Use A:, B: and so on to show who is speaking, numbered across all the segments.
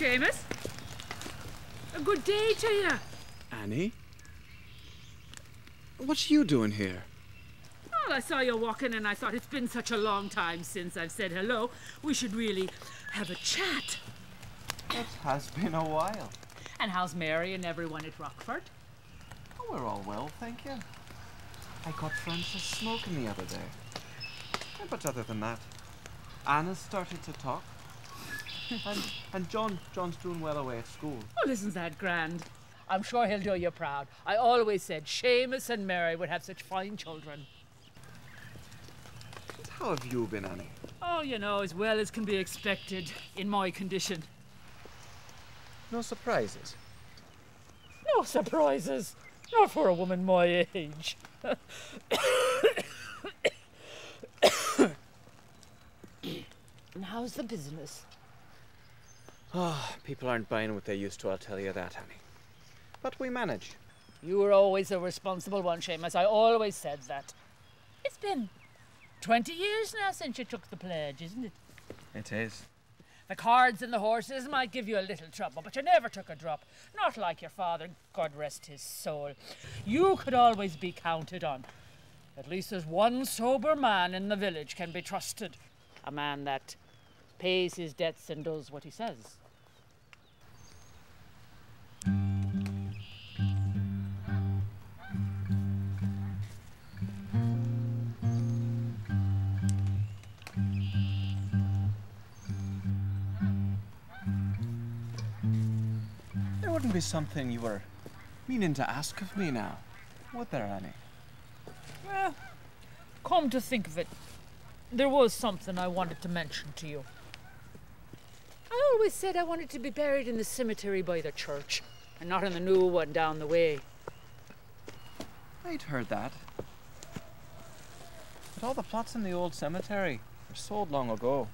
A: Seamus. A good day to you.
B: Annie? What are you doing here?
A: Well, I saw you walking and I thought it's been such a long time since I've said hello. We should really have a chat.
C: It has been a while.
A: And how's Mary and everyone at Rockford?
C: Oh, we're all well, thank you. I caught Francis smoking the other day. But other than that, Anna's started to talk. and John's doing well away at school.
A: Well, isn't that grand? I'm sure he'll do you proud. I always said Seamus and Mary would have such fine children.
C: How have you been, Annie?
A: Oh, you know, as well as can be expected in my condition.
C: No surprises?
A: No surprises. Not for a woman my age. And how's the business?
C: Oh, people aren't buying what they used to, I'll tell you that, Annie. But we manage.
A: You were always a responsible one, Seamus. I always said that. It's been 20 years now since you took the pledge, isn't it?
C: It is.
A: The cards and the horses might give you a little trouble, but you never took a drop. Not like your father, God rest his soul. You could always be counted on. At least there's one sober man in the village can be trusted. A man that pays his debts and does what he says.
C: There wouldn't be something you were meaning to ask of me now, would there, Annie?
A: Well, come to think of it, there was something I wanted to mention to you. I always said I wanted to be buried in the cemetery by the church, and not in the new one down the way.
C: I'd heard that. But all the plots in the old cemetery were sold long ago.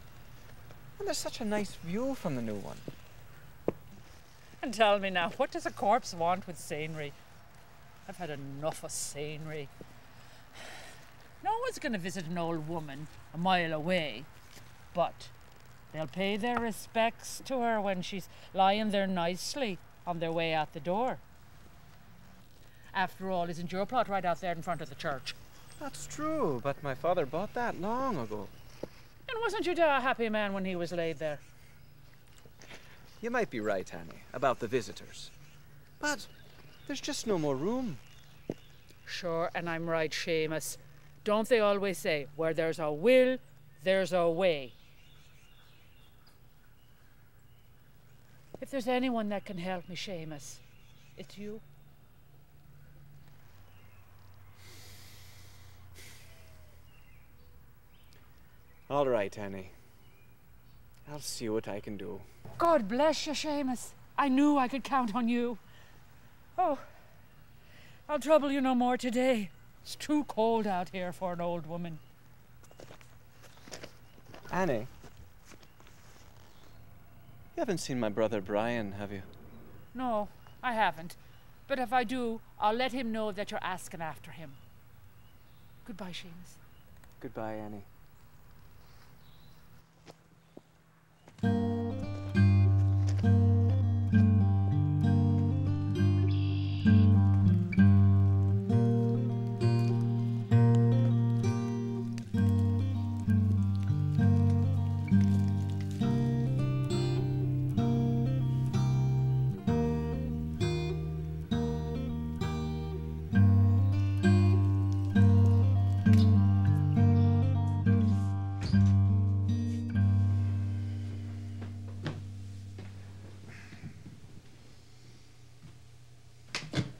C: And there's such a nice view from the new one.
A: And tell me now, what does a corpse want with scenery? I've had enough of scenery. No one's going to visit an old woman a mile away, but they'll pay their respects to her when she's lying there nicely on their way out the door. After all, isn't your plot right out there in front of the church?
C: That's true, but my father bought that long ago.
A: And wasn't your dad a happy man when he was laid there?
C: You might be right, Annie, about the visitors. But there's just no more room.
A: Sure, and I'm right, Seamus. Don't they always say, where there's a will, there's a way? If there's anyone that can help me, Seamus, it's you.
C: All right, Annie. I'll see what I can do.
A: God bless you, Seamus. I knew I could count on you. Oh, I'll trouble you no more today. It's too cold out here for an old woman.
C: Annie, you haven't seen my brother Brian, have you?
A: No, I haven't. But if I do, I'll let him know that you're asking after him. Goodbye, Seamus.
C: Goodbye, Annie.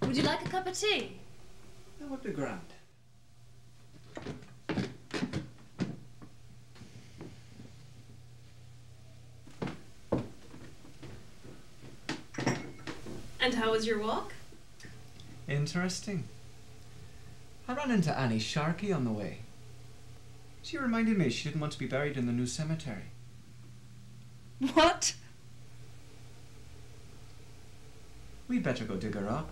D: Would you like a cup of tea?
C: That would be grand.
D: And how was your walk?
C: Interesting. I ran into Annie Sharkey on the way. She reminded me she didn't want to be buried in the new cemetery.
D: What?
C: We'd better go dig her up.